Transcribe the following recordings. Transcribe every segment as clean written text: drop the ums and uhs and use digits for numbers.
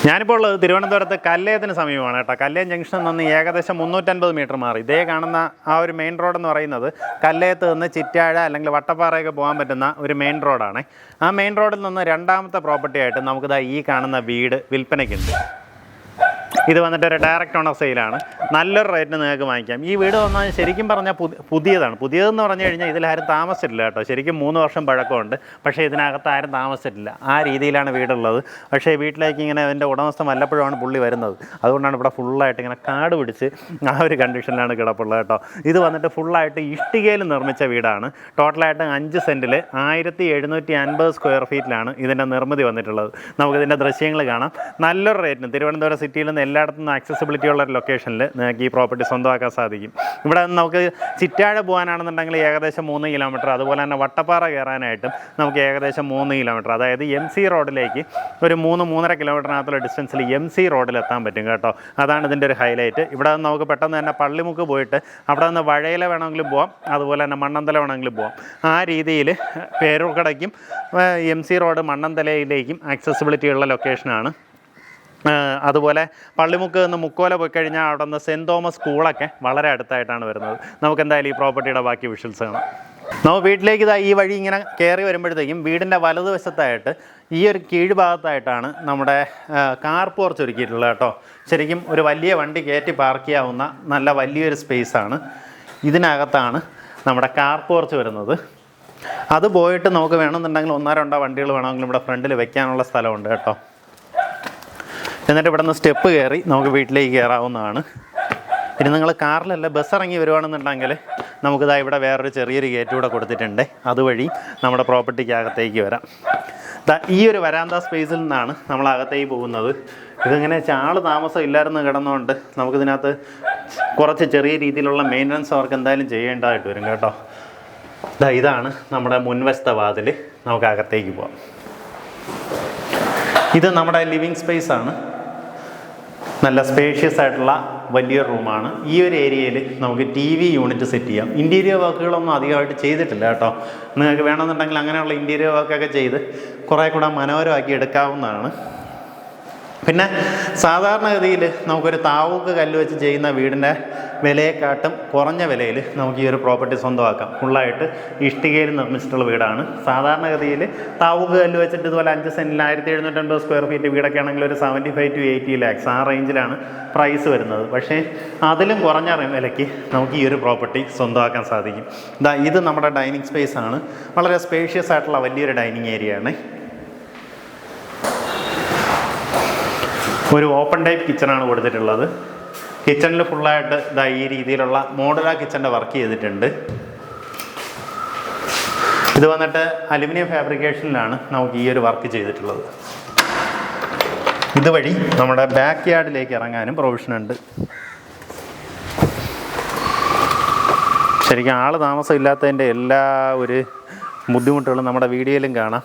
ഞാനിപ്പോൾ ഉള്ളത് തിരുവനന്തപുരത്ത് കല്ലയത്തിന് സമീപമാണ് കേട്ടോ. കല്ലയം ജംഗ്ഷനിൽ നിന്ന് ഏകദേശം 350 മീറ്റർ മാറി ഇതേ കാണുന്ന ആ ഒരു മെയിൻ റോഡ് എന്ന് പറയുന്നത് കല്ലയത്ത് നിന്ന് ചിറ്റാഴ അല്ലെങ്കിൽ വട്ടപ്പാറയൊക്കെ പോകാൻ പറ്റുന്ന ഒരു മെയിൻ റോഡാണ്. ആ മെയിൻ റോഡിൽ നിന്ന് രണ്ടാമത്തെ പ്രോപ്പർട്ടി ആയിട്ട് നമുക്കിതാ ഈ കാണുന്ന വീട് വിൽപ്പനയ്ക്കുണ്ട്. ഇത് വന്നിട്ട് ഒരു ഡയറക്റ്റ് ഓണർ സെയിലാണ്. നല്ലൊരു റേറ്റിന് നിങ്ങൾക്ക് വാങ്ങിക്കാം. ഈ വീട് വന്നാൽ ശരിക്കും പറഞ്ഞാൽ പുതിയതാണ്. പുതിയതെന്ന് പറഞ്ഞു കഴിഞ്ഞാൽ ഇതിലാരും താമസിച്ചിട്ടില്ല കേട്ടോ. ശരിക്കും 3 വർഷം പഴക്കമുണ്ട്. പക്ഷേ ഇതിനകത്ത് ആരും താമസിച്ചിട്ടില്ല. ആ രീതിയിലാണ് വീടുള്ളത്. പക്ഷേ വീട്ടിലേക്ക് ഇങ്ങനെ എൻ്റെ ഉടമസ്ഥൻ വല്ലപ്പോഴാണ് പുള്ളി വരുന്നത്. അതുകൊണ്ടാണ് ഇവിടെ ഫുള്ളായിട്ട് ഇങ്ങനെ കാട് പിടിച്ച് ആ ഒരു കണ്ടീഷനിലാണ് കിടപ്പുള്ളത് കേട്ടോ. ഇത് വന്നിട്ട് ഫുള്ളായിട്ട് ഇഷ്ടികയിൽ നിർമ്മിച്ച വീടാണ്. ടോട്ടലായിട്ട് 5 സെൻറ്റിൽ 1750 സ്ക്വയർ ഫീറ്റിലാണ് ഇതിൻ്റെ നിർമ്മിതി വന്നിട്ടുള്ളത്. നമുക്കിതിൻ്റെ ദൃശ്യങ്ങൾ കാണാം. നല്ലൊരു റേറ്റിന് തിരുവനന്തപുരം സിറ്റിയിൽ നിന്ന് എല്ലായിടത്തും ആക്സസിബിലിറ്റി ഉള്ള ഒരു ലൊക്കേഷനിൽ നിങ്ങൾക്ക് ഈ പ്രോപ്പർട്ടി സ്വന്തമാക്കാൻ സാധിക്കും. ഇവിടെ നമുക്ക് ചിറ്റാഴ പോകാനാണെന്നുണ്ടെങ്കിൽ ഏകദേശം 3 കിലോമീറ്റർ, അതുപോലെ തന്നെ വട്ടപ്പാറ കയറാനായിട്ടും നമുക്ക് ഏകദേശം 3 കിലോമീറ്റർ, അതായത് MC റോഡിലേക്ക് ഒരു 3-3.5 കിലോമീറ്ററിനകത്തുള്ള ഡിസ്റ്റൻസിൽ MC റോഡിൽ എത്താൻ പറ്റും കേട്ടോ. അതാണ് ഇതിൻ്റെ ഒരു ഹൈലൈറ്റ്. ഇവിടെ നമുക്ക് പെട്ടെന്ന് തന്നെ പള്ളിമുക്ക് പോയിട്ട് അവിടെ നിന്ന് വഴയില വേണമെങ്കിലും പോകാം, അതുപോലെ തന്നെ മണ്ണന്തല വേണമെങ്കിലും പോകാം. ആ രീതിയിൽ പേരൂർക്കടയ്ക്കും MC റോഡ് മണ്ണന്തലയിലേക്കും ആക്സസിബിലിറ്റി ഉള്ള ലൊക്കേഷനാണ്. അതുപോലെ പള്ളിമുക്ക് നിന്ന് മുക്കോല പോയി കഴിഞ്ഞാൽ അവിടെ നിന്ന് സെൻറ്റ് തോമസ് സ്കൂളൊക്കെ വളരെ അടുത്തായിട്ടാണ് വരുന്നത്. നമുക്ക് എന്തായാലും ഈ പ്രോപ്പർട്ടിയുടെ ബാക്കി വിഷ്വൽസ് കാണാം. നമുക്ക് വീട്ടിലേക്ക് ഈ വഴി ഇങ്ങനെ കയറി വരുമ്പോഴത്തേക്കും വീടിൻ്റെ വലതുവശത്തായിട്ട് ഈ ഒരു കീഴ്ഭാഗത്തായിട്ടാണ് നമ്മുടെ കാർ പോർച്ച് ഒരുക്കിയിട്ടുള്ളത് കേട്ടോ. ശരിക്കും ഒരു വലിയ വണ്ടി കയറ്റി പാർക്ക് ചെയ്യാവുന്ന നല്ല വലിയൊരു സ്പേസാണ്. ഇതിനകത്താണ് നമ്മുടെ കാർ പോർച്ച് വരുന്നത്. അത് പോയിട്ട് നമുക്ക് വേണമെന്നുണ്ടെങ്കിൽ 1-2 വണ്ടികൾ വേണമെങ്കിലും ഇവിടെ ഫ്രണ്ടിൽ വെക്കാനുള്ള സ്ഥലമുണ്ട് കേട്ടോ. എന്നിട്ട് ഇവിടെ നിന്ന് സ്റ്റെപ്പ് കയറി നമുക്ക് വീട്ടിലേക്ക് കയറാവുന്നതാണ്. ഇനി നിങ്ങൾ കാറിലല്ല ബസ് ഇറങ്ങി വരുവാണെന്നുണ്ടെങ്കിൽ നമുക്കിതാ ഇവിടെ വേറൊരു ചെറിയൊരു ഗേറ്റ് കൂടെ കൊടുത്തിട്ടുണ്ട്. അതുവഴി നമ്മുടെ പ്രോപ്പർട്ടിക്ക് അകത്തേക്ക് വരാം. ഈ ഒരു വരാന്ത സ്പേസിൽ നിന്നാണ് നമ്മൾ അകത്തേക്ക് പോകുന്നത്. ഇതിങ്ങനെ ആൾ താമസം ഇല്ലായിരുന്നു കിടന്നുകൊണ്ട് നമുക്കിതിനകത്ത് കുറച്ച് ചെറിയ രീതിയിലുള്ള മെയിൻ്റനൻസ് വർക്ക് എന്തായാലും ചെയ്യേണ്ടതായിട്ട് വരും കേട്ടോ. ഇതാണ് നമ്മുടെ മുൻവശത്തെ വാതിൽ. നമുക്ക് അകത്തേക്ക് പോകാം. ഇത് നമ്മുടെ ലിവിങ് സ്പേസ് ആണ്. നല്ല സ്പേഷ്യസ് ആയിട്ടുള്ള വലിയൊരു റൂമാണ്. ഈ ഒരു ഏരിയയിൽ നമുക്ക് TV യൂണിറ്റ് സെറ്റ് ചെയ്യാം. ഇൻറ്റീരിയർ വർക്കുകളൊന്നും അധികമായിട്ട് ചെയ്തിട്ടില്ല കേട്ടോ. നിങ്ങൾക്ക് വേണമെന്നുണ്ടെങ്കിൽ അങ്ങനെയുള്ള ഇൻറ്റീരിയർ വർക്കൊക്കെ ചെയ്ത് കുറേ കൂടെ മനോഹരമാക്കി എടുക്കാവുന്നതാണ്. പിന്നെ സാധാരണഗതിയിൽ നമുക്കൊരു താവൂക്ക് കല്ല് വെച്ച് ചെയ്യുന്ന വീടിൻ്റെ വിലയെക്കാട്ടും കുറഞ്ഞ വിലയിൽ നമുക്ക് ഈ ഒരു പ്രോപ്പർട്ടി സ്വന്തമാക്കാം. ഫുള്ളായിട്ട് ഇഷ്ടികയിൽ നിർമ്മിച്ചിട്ടുള്ള വീടാണ്. സാധാരണഗതിയിൽ താവൂക്ക് കല്ല് വെച്ചിട്ട് ഇതുപോലെ 5 സെൻറ്റിൽ 1750 സ്ക്വയർ ഫീറ്റ് വീടൊക്കെ ആണെങ്കിൽ ഒരു 75 to 80 lakhs ആ റേഞ്ചിലാണ് പ്രൈസ് വരുന്നത്. പക്ഷേ അതിലും കുറഞ്ഞ വിലയ്ക്ക് നമുക്ക് ഈ ഒരു പ്രോപ്പർട്ടി സ്വന്തമാക്കാൻ സാധിക്കും. ഇത് നമ്മുടെ ഡൈനിങ് സ്പേസ് ആണ്. വളരെ സ്പേഷ്യസ് ആയിട്ടുള്ള വലിയൊരു ഡൈനിങ് ഏരിയ ആണ്. ഒരു ഓപ്പൺ ടൈപ്പ് കിച്ചണാണ് കൊടുത്തിട്ടുള്ളത്. കിച്ചണിൽ ഫുള്ളായിട്ട് ഈ രീതിയിലുള്ള മോഡുലാർ കിച്ചൻ്റെ വർക്ക് ചെയ്തിട്ടുണ്ട്. ഇത് വന്നിട്ട് അലുമിനിയം ഫാബ്രിക്കേഷനിലാണ് നമുക്ക് ഈ ഒരു വർക്ക് ചെയ്തിട്ടുള്ളത്. ഇതുവഴി നമ്മുടെ ബാക്ക് യാർഡിലേക്ക് ഇറങ്ങാനും പ്രൊവിഷൻ ഉണ്ട്. ശരിക്കും ആൾ താമസം ഇല്ലാത്തതിൻ്റെ എല്ലാ ഒരു ബുദ്ധിമുട്ടുകളും നമ്മുടെ വീഡിയോയിലും കാണാം.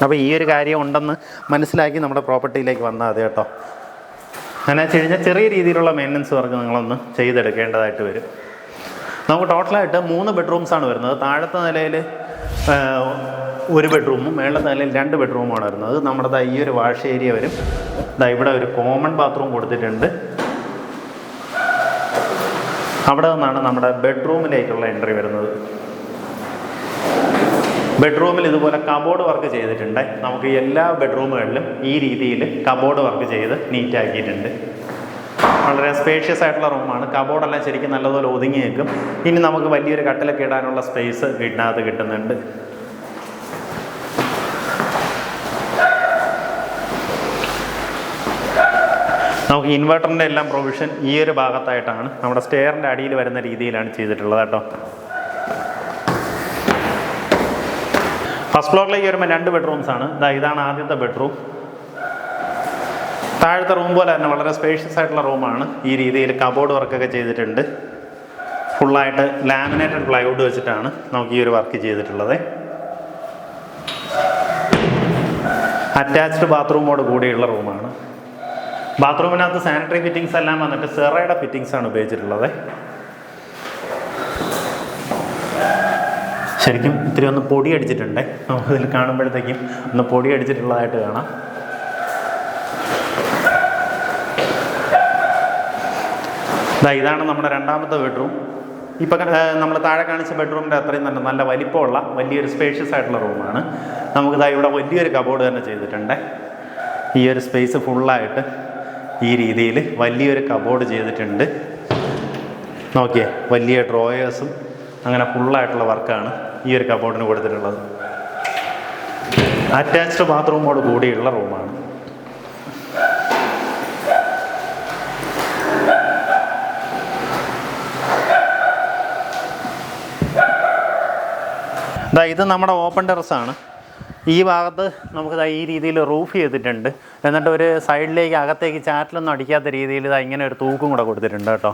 അപ്പോൾ ഈ ഒരു കാര്യം ഉണ്ടെന്ന് മനസ്സിലാക്കി നമ്മുടെ പ്രോപ്പർട്ടിയിലേക്ക് വന്നാൽ മതി കേട്ടോ. അങ്ങനെ വെച്ച് കഴിഞ്ഞാൽ ചെറിയ രീതിയിലുള്ള മെയിൻ്റനൻസ് വർക്ക് നിങ്ങളൊന്ന് ചെയ്തെടുക്കേണ്ടതായിട്ട് വരും. നമുക്ക് ടോട്ടലായിട്ട് 3 ബെഡ്റൂംസാണ് വരുന്നത്. താഴത്തെ നിലയിൽ 1 ബെഡ്റൂമും മേളത്തെ നിലയിൽ 2 ബെഡ്റൂമാണ് വരുന്നത്. നമ്മുടെ ഈ ഒരു വാഷ് ഏരിയ വരും. ഇവിടെ ഒരു കോമൺ ബാത്റൂം കൊടുത്തിട്ടുണ്ട്. അവിടെ നിന്നാണ് നമ്മുടെ ബെഡ്റൂമിലേക്കുള്ള എൻട്രി വരുന്നത്. ബെഡ്റൂമിൽ ഇതുപോലെ കബോർഡ് വർക്ക് ചെയ്തിട്ടുണ്ട്. നമുക്ക് എല്ലാ ബെഡ്റൂമുകളിലും ഈ രീതിയിൽ കബോർഡ് വർക്ക് ചെയ്ത് നീറ്റാക്കിയിട്ടുണ്ട്. വളരെ സ്പേഷ്യസ് ആയിട്ടുള്ള റൂമാണ്. കബോർഡെല്ലാം ശരിക്കും നല്ലതുപോലെ ഒതുങ്ങി നിൽക്കും. ഇനി നമുക്ക് വലിയൊരു കട്ടിലൊക്കെ ഇടാനുള്ള സ്പേസ് വീട്ടിനകത്ത് കിട്ടുന്നുണ്ട്. നമുക്ക് ഇൻവെർട്ടറിൻ്റെ എല്ലാം പ്രൊവിഷൻ ഈ ഒരു ഭാഗത്തായിട്ടാണ് നമ്മുടെ സ്റ്റെയറിൻ്റെ അടിയിൽ വരുന്ന രീതിയിലാണ് ചെയ്തിട്ടുള്ളത് കേട്ടോ. ഫസ്റ്റ് ഫ്ലോറിലേക്ക് വരുമ്പോൾ 2 ബെഡ്റൂംസാണ്. ഇതാണ് ആദ്യത്തെ ബെഡ്റൂം. താഴത്തെ റൂം പോലെ തന്നെ വളരെ സ്പേഷ്യസ് ആയിട്ടുള്ള റൂമാണ്. ഈ രീതിയിൽ കബോർഡ് വർക്കൊക്കെ ചെയ്തിട്ടുണ്ട്. ഫുള്ളായിട്ട് ലാമിനേറ്റഡ് പ്ലൈവുഡ് വെച്ചിട്ടാണ് നമുക്ക് ഈ ഒരു വർക്ക് ചെയ്തിട്ടുള്ളത്. അറ്റാച്ച്ഡ് ബാത്റൂമോട് കൂടിയുള്ള റൂമാണ്. ബാത്റൂമിനകത്ത് സാനിറ്ററി ഫിറ്റിങ്സ് എല്ലാം വന്നിട്ട് സെറയുടെ ഫിറ്റിങ്സാണ് ഉപയോഗിച്ചിട്ടുള്ളത്. ശരിക്കും ഇത്തിരി ഒന്ന് പൊടി അടിച്ചിട്ടുണ്ട്. നമുക്കിതിൽ കാണുമ്പോഴത്തേക്കും ഒന്ന് പൊടി അടിച്ചിട്ടുള്ളതായിട്ട് കാണാം. ഇതാണ് നമ്മുടെ രണ്ടാമത്തെ ബെഡ്റൂം. ഇപ്പം നമ്മൾ താഴെ കാണിച്ച ബെഡ്റൂമിൻ്റെ അത്രയും തന്നെ നല്ല വലിപ്പമുള്ള വലിയൊരു സ്പേഷ്യസ് ആയിട്ടുള്ള റൂമാണ്. നമുക്കിതാ ഇവിടെ വലിയൊരു കബോർഡ് തന്നെ ചെയ്തിട്ടുണ്ട്. ഈ ഒരു സ്പേസ് ഫുള്ളായിട്ട് ഈ രീതിയിൽ വലിയൊരു കബോർഡ് ചെയ്തിട്ടുണ്ട്. നോക്കിയേ, വലിയ ഡ്രോയേഴ്സും അങ്ങനെ ഫുള്ളായിട്ടുള്ള വർക്കാണ് ഈ ഒരു കബോർഡിന് കൊടുത്തിട്ടുള്ളത്. അറ്റാച്ച്ഡ് ബാത്റൂമോട് കൂടിയുള്ള റൂമാണ്. ഇത് നമ്മുടെ ഓപ്പൺ ടെറസാണ്. ഈ ഭാഗത്ത് നമുക്ക് ഈ രീതിയിൽ റൂഫ് ചെയ്തിട്ടുണ്ട്. എന്നിട്ട് ഒരു സൈഡിലേക്ക് അകത്തേക്ക് ചാറ്റിലൊന്നും അടിക്കാത്ത രീതിയിൽ ഇങ്ങനെ ഒരു തൂക്കും കൂടെ കൊടുത്തിട്ടുണ്ട് കേട്ടോ.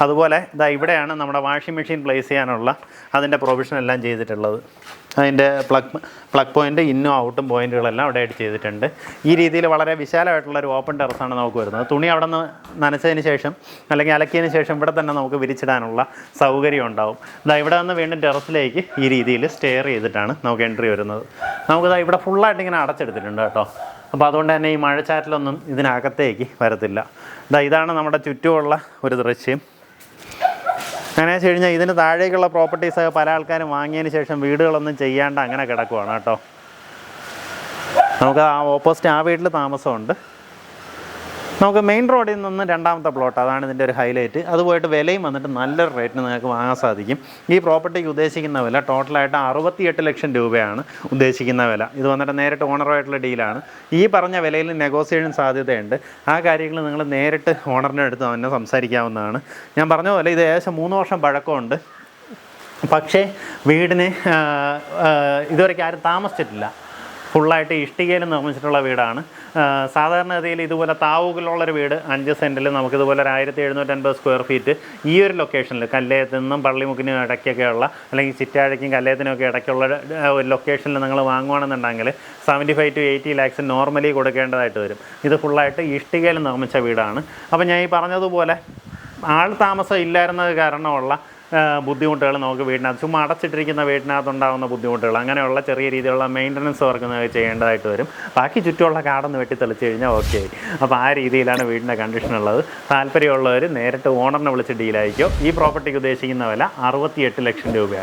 അതുപോലെ ഇവിടെയാണ് നമ്മുടെ വാഷിംഗ് മെഷീൻ പ്ലേസ് ചെയ്യാനുള്ള അതിൻ്റെ പ്രൊവിഷൻ എല്ലാം ചെയ്തിട്ടുള്ളത്. അതിൻ്റെ പ്ലഗ് പോയിൻ്റ് ഇന്നും ഔട്ടും പോയിൻറ്റുകളെല്ലാം അവിടെ ആയിട്ട് ചെയ്തിട്ടുണ്ട്. ഈ രീതിയിൽ വളരെ വിശാലമായിട്ടുള്ളൊരു ഓപ്പൺ ടെറസാണ് നമുക്ക് വരുന്നത്. തുണി അവിടെ നിന്ന് നനച്ചതിന് ശേഷം അല്ലെങ്കിൽ അലക്കിയതിന് ശേഷം ഇവിടെ തന്നെ നമുക്ക് വിരിച്ചിടാനുള്ള സൗകര്യം ഉണ്ടാവും. ഇവിടെ നിന്ന് വീണ്ടും ടെറസിലേക്ക് ഈ രീതിയിൽ സ്റ്റെയർ ചെയ്തിട്ടാണ് നമുക്ക് എൻട്രി വരുന്നത്. നമുക്കിതാ ഇവിടെ ഫുള്ളായിട്ട് ഇങ്ങനെ അടച്ചെടുത്തിട്ടുണ്ട് കേട്ടോ. അപ്പോൾ അതുകൊണ്ട് തന്നെ ഈ മഴച്ചാറ്റിലൊന്നും ഇതിനകത്തേക്ക് വരത്തില്ല. ഇതാണ് നമ്മുടെ ചുറ്റുമുള്ള ഒരു ദൃശ്യം. അങ്ങനെ വെച്ച് കഴിഞ്ഞാൽ ഇതിന് താഴേക്കുള്ള പ്രോപ്പർട്ടീസൊക്കെ പല ആൾക്കാരും വാങ്ങിയതിന് ശേഷം വീടുകളൊന്നും ചെയ്യാണ്ട് അങ്ങനെ കിടക്കുവാണ് കേട്ടോ. നമുക്ക് ആ ഓപ്പോസിറ്റ് ആ വീട്ടിൽ താമസമുണ്ട്. നമുക്ക് മെയിൻ റോഡിൽ നിന്ന് രണ്ടാമത്തെ പ്ലോട്ട്, അതാണ് ഇതിൻ്റെ ഒരു ഹൈലൈറ്റ്. അത് പോയിട്ട് വിലയും വന്നിട്ട് നല്ലൊരു റേറ്റിന് നിങ്ങൾക്ക് വാങ്ങാൻ സാധിക്കും. ഈ പ്രോപ്പർട്ടിക്ക് ഉദ്ദേശിക്കുന്ന വില ടോട്ടലായിട്ട് 68 ലക്ഷം രൂപയാണ് ഉദ്ദേശിക്കുന്ന വില. ഇത് വന്നിട്ട് നേരിട്ട് ഓണറുമായിട്ടുള്ള ഡീലാണ്. ഈ പറഞ്ഞ വിലയിൽ നെഗോസിയേഷൻ സാധ്യതയുണ്ട്. ആ കാര്യങ്ങൾ നിങ്ങൾ നേരിട്ട് ഓണറിൻ്റെ അടുത്ത് തന്നെ സംസാരിക്കാവുന്നതാണ്. ഞാൻ പറഞ്ഞ പോലെ ഇത് ഏകദേശം 3 വർഷം പഴക്കമുണ്ട്. പക്ഷേ വീടിന് ഇതുവരെയ്ക്ക് ആരും താമസിച്ചിട്ടില്ല. ഫുള്ളായിട്ട് ഇഷ്ടികയിൽ നിർമ്മിച്ചിട്ടുള്ള വീടാണ്. സാധാരണഗതിയിൽ ഇതുപോലെ താവൂക്കിലുള്ളൊരു വീട് 5 സെൻറ്റിൽ നമുക്കിതുപോലെ ഒരു 1750 സ്ക്വയർ ഫീറ്റ് ഈ ഒരു ലൊക്കേഷനിൽ കല്ലയത്തു നിന്നും പള്ളിമുക്കിനും ഇടയ്ക്കൊക്കെയുള്ള അല്ലെങ്കിൽ ചിറ്റാഴയ്ക്കും കല്ലയത്തിനൊക്കെ ഇടയ്ക്കുള്ള ഒരു ലൊക്കേഷനിൽ നിങ്ങൾ വാങ്ങുകയാണെന്നുണ്ടെങ്കിൽ 75 to 80 ലാക്സ് നോർമലി കൊടുക്കേണ്ടതായിട്ട് വരും. ഇത് ഫുള്ളായിട്ട് ഇഷ്ടികയിൽ നിർമ്മിച്ച വീടാണ്. അപ്പോൾ ഞാൻ ഈ പറഞ്ഞതുപോലെ ആൾ താമസം ഇല്ലായിരുന്നത് കാരണമുള്ള ബുദ്ധിമുട്ടുകൾ നമുക്ക് വീടിനകത്ത് ചുമ്മാ അടച്ചിട്ടിരിക്കുന്ന വീടിനകത്തുണ്ടാകുന്ന ബുദ്ധിമുട്ടുകൾ അങ്ങനെയുള്ള ചെറിയ രീതിയിലുള്ള മെയിൻ്റനൻസ് വർക്ക് ചെയ്യേണ്ടതായിട്ട് വരും. ബാക്കി ചുറ്റുമുള്ള കാടൊന്ന് വെട്ടി തെളിച്ച് കഴിഞ്ഞാൽ ഓക്കെ ആയി. അപ്പോൾ ആ രീതിയിലാണ് വീടിൻ്റെ കണ്ടീഷൻ ഉള്ളത്. താല്പര്യമുള്ളവർ നേരിട്ട് ഓണറിനെ വിളിച്ച് ഡീലായിരിക്കും. ഈ പ്രോപ്പർട്ടിക്ക് ഉദ്ദേശിക്കുന്ന വില 68 ലക്ഷം രൂപയാണ്.